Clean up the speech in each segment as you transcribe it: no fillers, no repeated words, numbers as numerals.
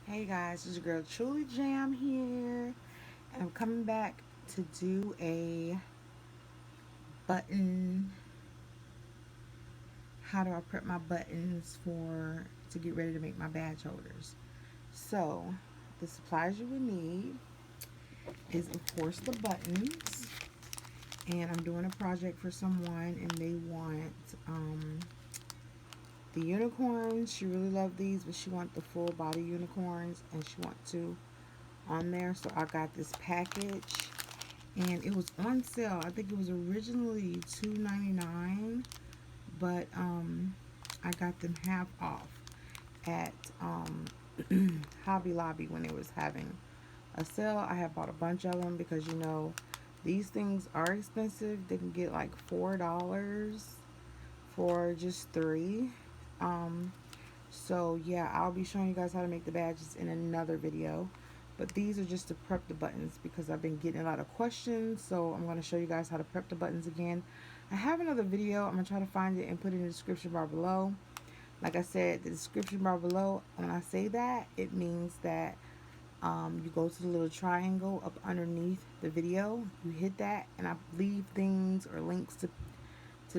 Hey guys, this is your girl Truly Jam here, and I'm coming back to do a button. How do I prep my buttons for to get ready to make my badge holders? So, the supplies you would need is, of course, the buttons. And I'm doing a project for someone, and they want the unicorns. She really loved these, but she wants the full body unicorns, and she wants to on there. So I got this package and it was on sale. I think it was originally $2.99, but I got them half off at Hobby Lobby when it was having a sale. I have bought a bunch of them because these things are expensive. They can get like $4 for just three. Um, so yeah, I'll be showing you guys how to make the badges in another video. But these are just to prep the buttons because I've been getting a lot of questions. So I'm going to show you guys how to prep the buttons again. I have another video. I'm going to try to find it and put it in the description bar below. Like I said, the description bar below, when I say that, it means that you go to the little triangle up underneath the video. You hit that and I leave things or links to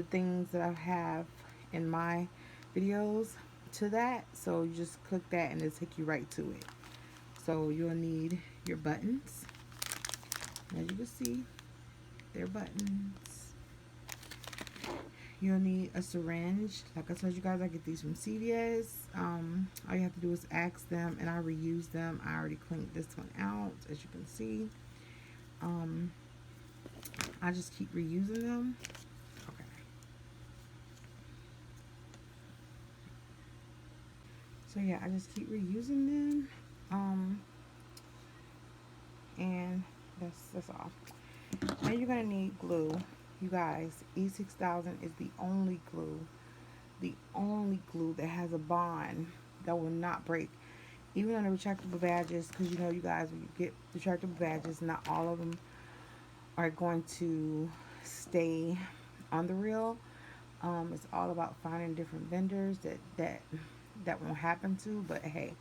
things that I have in my videos to that. So you just click that and it'll take you right to it. So you'll need your buttons. As you can see, they're buttons. You'll need a syringe. Like I told you guys, I get these from CVS. All you have to do is ask them, and I reuse them. I already cleaned this one out, as you can see. Um, I just keep reusing them. Okay. So yeah, I just keep reusing them. And that's all. Now you're gonna need glue. You guys, E6000 is the only glue that has a bond that will not break. Even on the retractable badges, because you guys, when you get retractable badges, not all of them are going to stay on the reel. It's all about finding different vendors that won't happen to. But hey,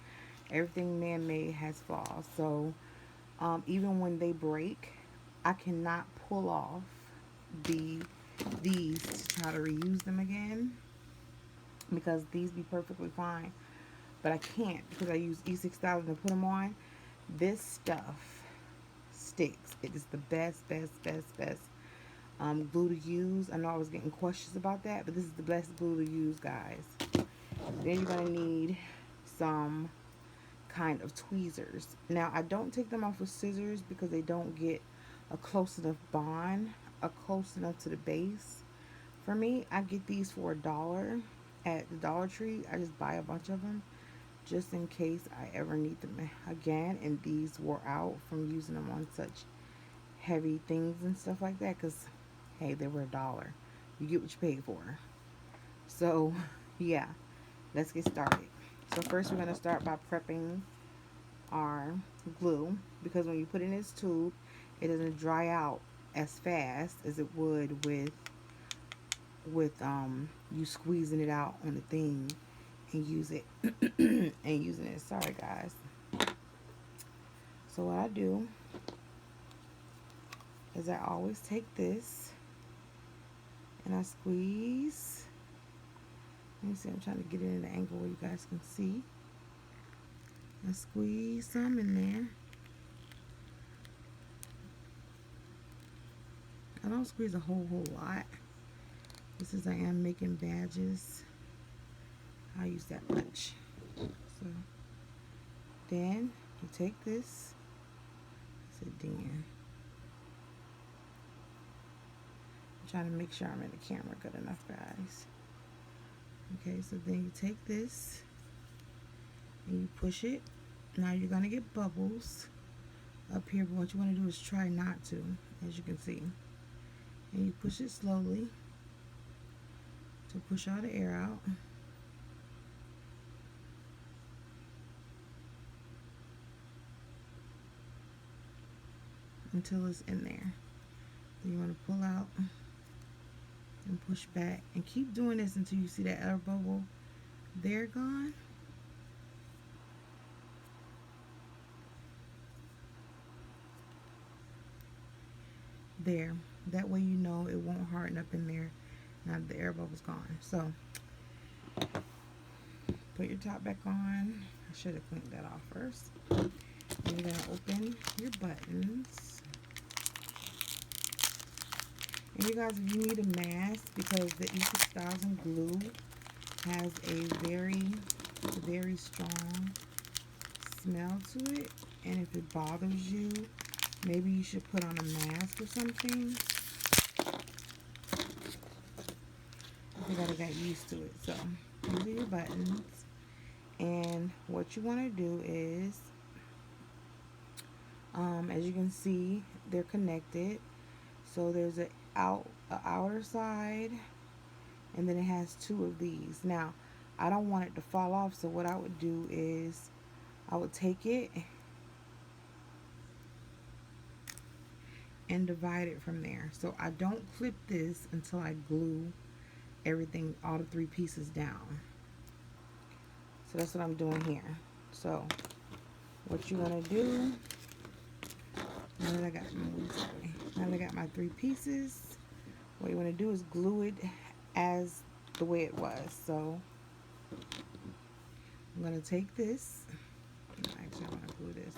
everything man-made has flaws. So even when they break, I cannot pull off the these to try to reuse them again because these be perfectly fine, but I can't because I use E6000 to put them on. This stuff sticks. It is the best glue to use. I know I was getting questions about that, but this is the best glue to use, guys. Then you're gonna need some kind of tweezers. Now I don't take them off with scissors because they don't get a close enough bond, a close enough to the base. For me, I get these for $1 at the Dollar Tree. I just buy a bunch of them just in case I ever need them again. And these wore out from using them on such heavy things and stuff like that. Because, hey, they were $1. You get what you pay for. So, yeah, let's get started. So first we're going to start by prepping our glue. Because when you put it in this tube, it doesn't dry out as fast as it would with you squeezing it out on the thing and using it. Sorry guys. So what I do is I always take this and I squeeze. Let me see, I'm trying to get it in the angle where you guys can see. I squeeze some in there. I don't squeeze a whole lot. This is I am making badges. I use that much. So then you take this. I said then. I'm trying to make sure I'm in the camera good enough, guys. Okay, so then you take this and you push it. Now you're gonna get bubbles up here, but what you want to do is try not to, as you can see. And you push it slowly to push all the air out. Until it's in there. Then you want to pull out and push back and keep doing this until you see that air bubble there gone. there. That way you know it won't harden up in there. Now the air bubble's gone. So put your top back on. I should have cleaned that off first. And you're gonna open your buttons. And you guys, if you need a mask, because the E6000 glue has a very strong smell to it, and if it bothers you, maybe you should put on a mask or something. I think I got used to it. So these are your buttons, and what you want to do is, as you can see, they're connected. So there's a outer side, and then it has two of these. Now I don't want it to fall off, so what I would do is I would take it and divide it from there. So I don't clip this until I glue everything, all the three pieces down. So that's what I'm doing here. So what you want to do, now that I got my three pieces, what you want to do is glue it as the way it was. So I'm going to take this, actually I want to glue this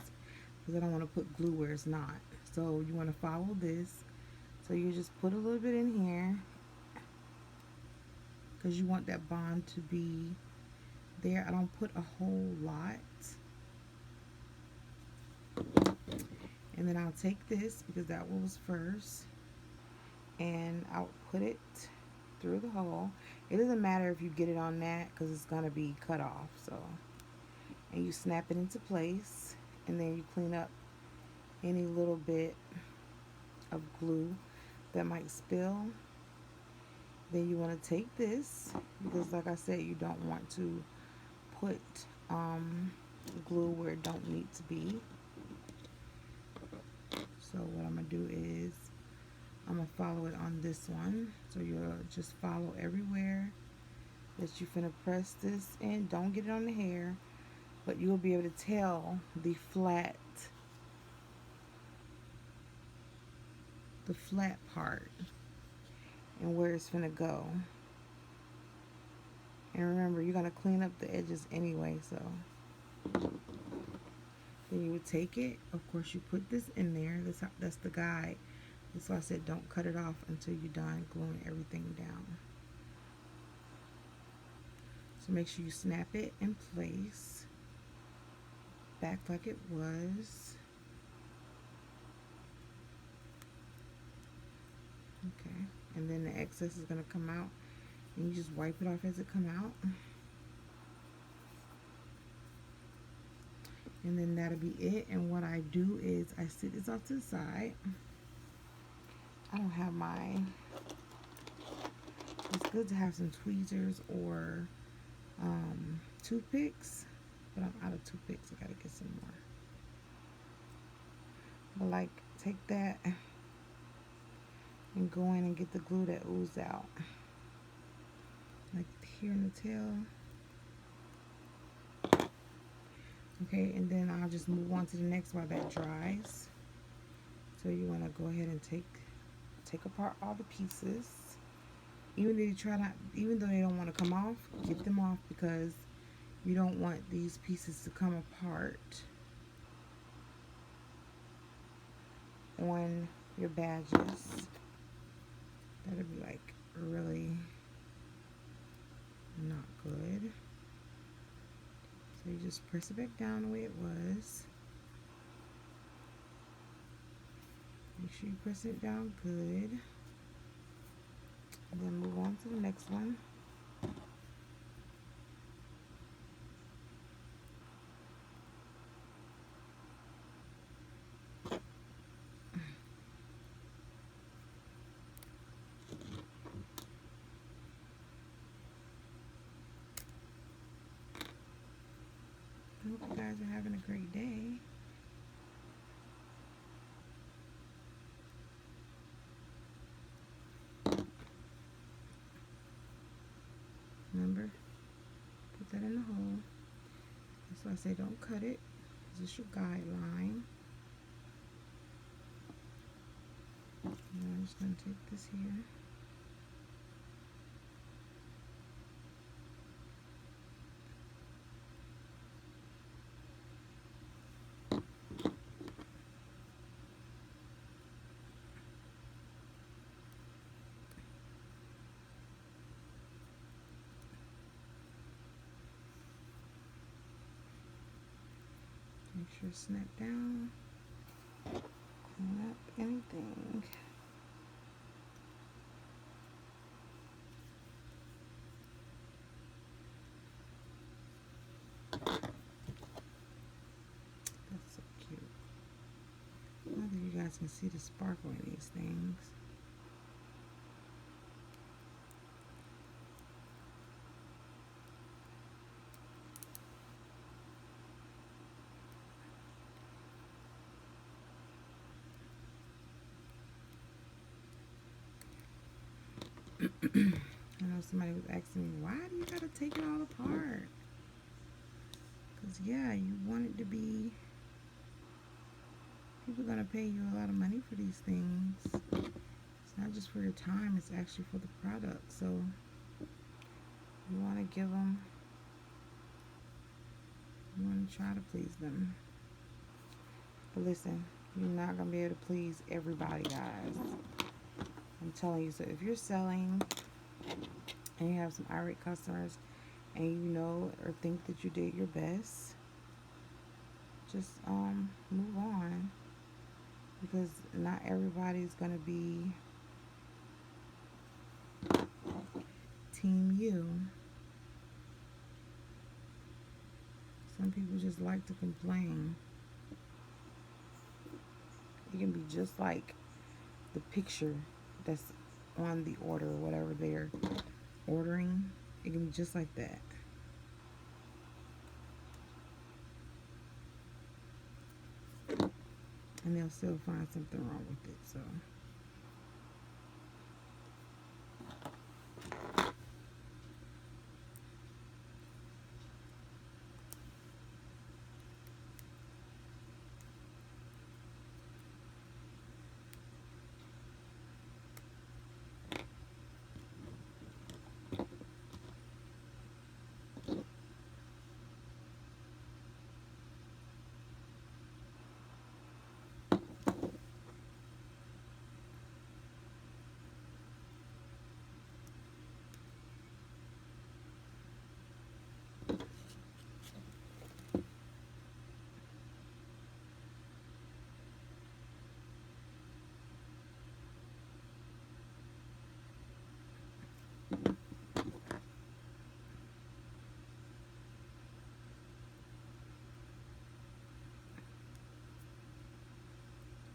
because I don't want to put glue where it's not. So you want to follow this. So you just put a little bit in here because you want that bond to be there. I don't put a whole lot. And then I'll take this, because that one was first, and I'll put it through the hole. It doesn't matter if you get it on that because it's going to be cut off. So, and you snap it into place, and then you clean up any little bit of glue that might spill. Then you want to take this, because like I said, you don't want to put glue where it don't need to be. So what I'm going to do is I'm going to follow it on this one. So you'll just follow everywhere that you're finna press this in. Don't get it on the hair, but you'll be able to tell the flat part and where it's finna go. And remember, you're gonna clean up the edges anyway, so then you would take it. Of course, you put this in there. That's the guide. That's why I said don't cut it off until you're done gluing everything down. So make sure you snap it in place, back like it was. Okay, and then the excess is going to come out, and you just wipe it off as it come out. And then that'll be it. And what I do is I sit this off to the side. I don't have my, it's good to have some tweezers or toothpicks, but I'm out of toothpicks. I gotta get some more. But like, take that and go in and get the glue that oozed out, like here in the tail. Okay, and then I'll just move on to the next while that dries. So you want to go ahead and take apart all the pieces. Even though they don't want to come off, get them off, because you don't want these pieces to come apart on your badges. That'll be like really not good. So you just press it back down the way it was. Make sure you press it down good. And then move on to the next one. I hope you guys are having a great day. Remember, put that in the hole. That's why I say don't cut it. This is your guideline. And I'm just going to take this here. Make sure it's snap down. Clean up anything. That's so cute. I don't think you guys can see the sparkle in these things. I know somebody was asking me, why do you gotta take it all apart? Because, yeah, you want it to be, people are gonna pay you a lot of money for these things. It's not just for your time, it's actually for the product. So, you want to give them, you want to try to please them. But listen, you're not gonna be able to please everybody, guys. I'm telling you. So if you're selling and you have some irate customers and you know or think that you did your best, just move on, because not everybody's gonna be team you. Some people just like to complain. It can be just like the picture that's on the order or whatever they're ordering. It can be just like that. And they'll still find something wrong with it. So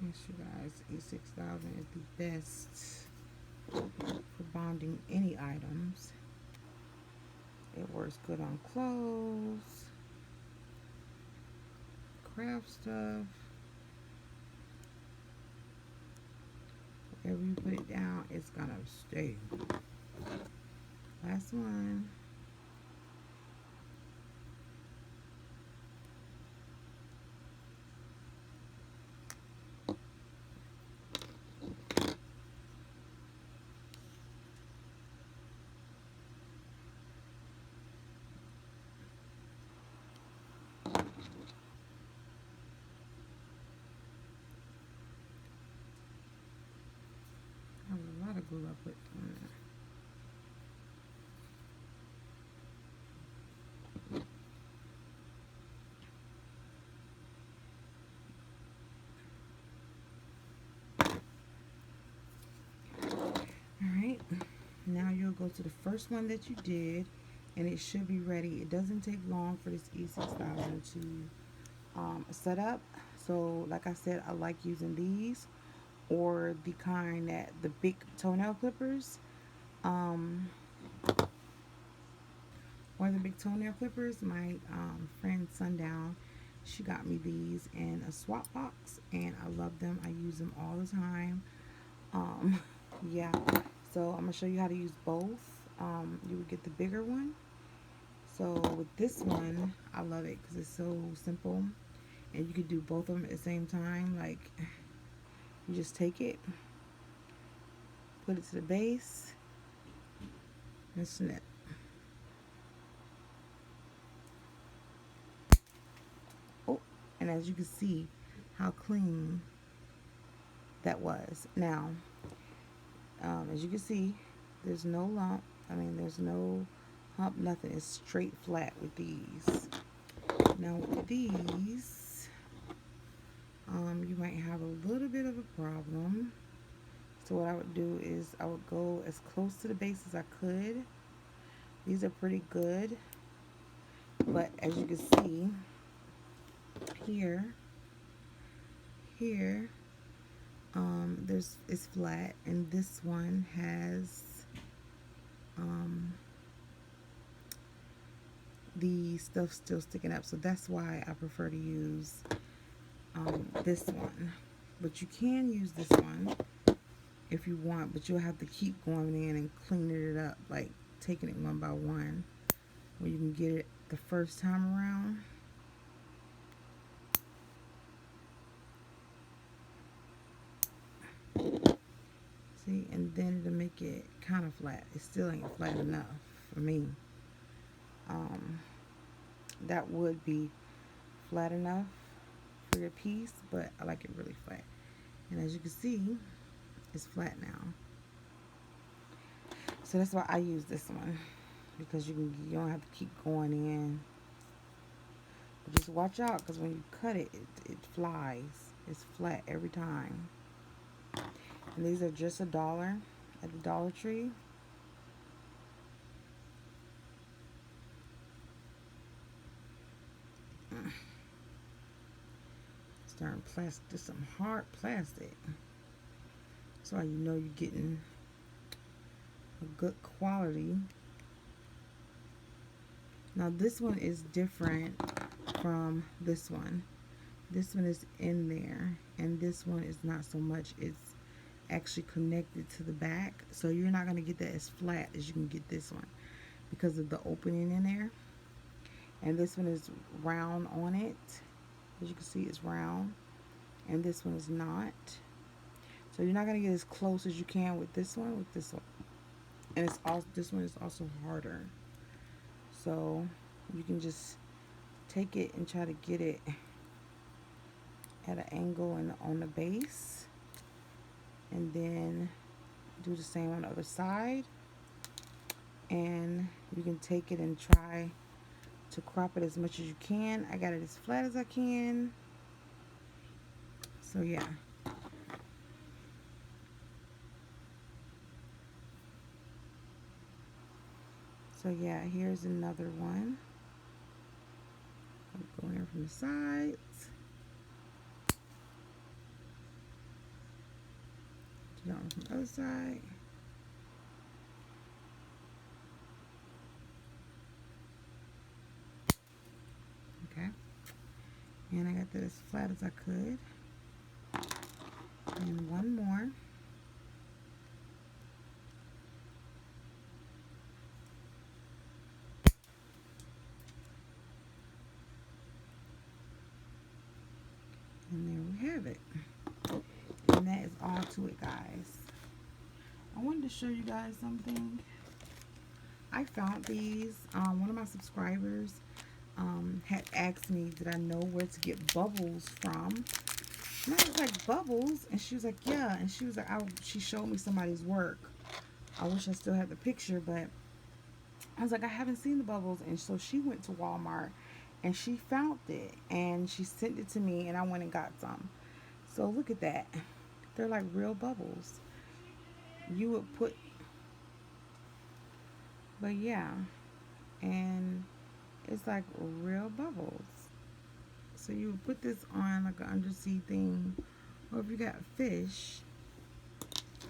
yes, you guys, E6000 is the best for bonding any items. It works good on clothes, craft stuff. Wherever you put it down, it's gonna stay. Last one. That was a lot of glue I put on there. Alright, now you'll go to the first one that you did, and it should be ready. It doesn't take long for this E6000 to set up. So like I said, I like using these, or the kind that the big toenail clippers, um, my friend Sundown, she got me these in a swap box, and I love them. I use them all the time. Yeah, so I'm gonna show you how to use both. You would get the bigger one. So with this one, I love it because it's so simple, and you can do both of them at the same time. Like, you just take it put it to the base, and snip. Oh, and as you can see how clean that was. Now, as you can see, there's no lump. I mean, there's no hump, nothing. It's straight flat with these. Now with these, you might have a little bit of a problem. So what I would do is I would go as close to the base as I could. These are pretty good, but as you can see, here, it's flat, and this one has the stuff still sticking up. So that's why I prefer to use this one. But you can use this one if you want, but you'll have to keep going in and cleaning it up, like taking it one by one, where you can get it the first time around. See, and then it'll make it kind of flat. It still ain't flat enough for me. That would be flat enough for your piece, but I like it really flat. And as you can see, it's flat now. So that's why I use this one, because you don't have to keep going in. But just watch out, because when you cut it, it flies. It's flat every time. And these are just $1 at the Dollar Tree. Starting plastic, some hard plastic. That's why you know you're getting a good quality. Now this one is different from this one. This one is in there, and this one is not so much. It's actually connected to the back, so you're not going to get that as flat as you can get this one because of the opening in there. And this one is round on it. As you can see, it's round, and this one is not. So you're not going to get as close as you can with this one. And it's also, this one is also harder. So you can just take it and try to get it at an angle and on the base, and then do the same on the other side. And you can take it and try to crop it as much as you can. I got it as flat as I can. So yeah. So yeah, here's another one. I'll go in from the sides. Do that one from the other side. Okay. And I got that as flat as I could. And one more. And there we have it. And that is all to it, guys. I wanted to show you guys something. I found these. One of my subscribers had asked me, did I know where to get bubbles from? And I was like, bubbles? And she was like, yeah. And she was like, she showed me somebody's work. I wish I still had the picture, but I was like, I haven't seen the bubbles. And so she went to Walmart and she found it and she sent it to me, and I went and got some. So look at that. They're like real bubbles. You would put, but yeah, and it's like real bubbles. So you would put this on like an undersea thing, or if you got fish,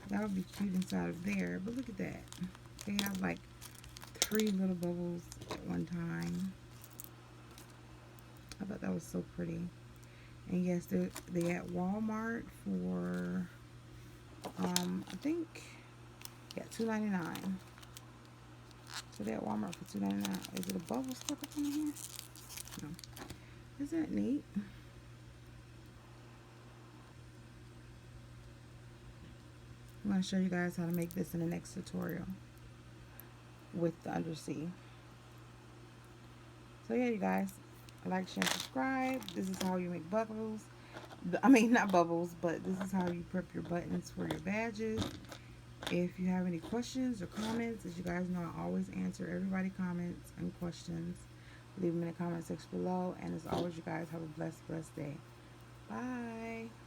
that would be cute inside of there. But look at that. They have like 3 little bubbles at one time. I thought that was so pretty. And yes, they at Walmart for I think, yeah, $2.99. So they're at Walmart for $2.99. Is it a bubble stuck up in here? No. Isn't that neat? I'm gonna to show you guys how to make this in the next tutorial with the undersea. So yeah, you guys, like, share, and subscribe. This is how you make bubbles. I mean, not bubbles, but this is how you prep your buttons for your badges. If you have any questions or comments, as you guys know, I always answer everybody's comments and questions. Leave them in the comment section below. And as always, you guys have a blessed day. Bye.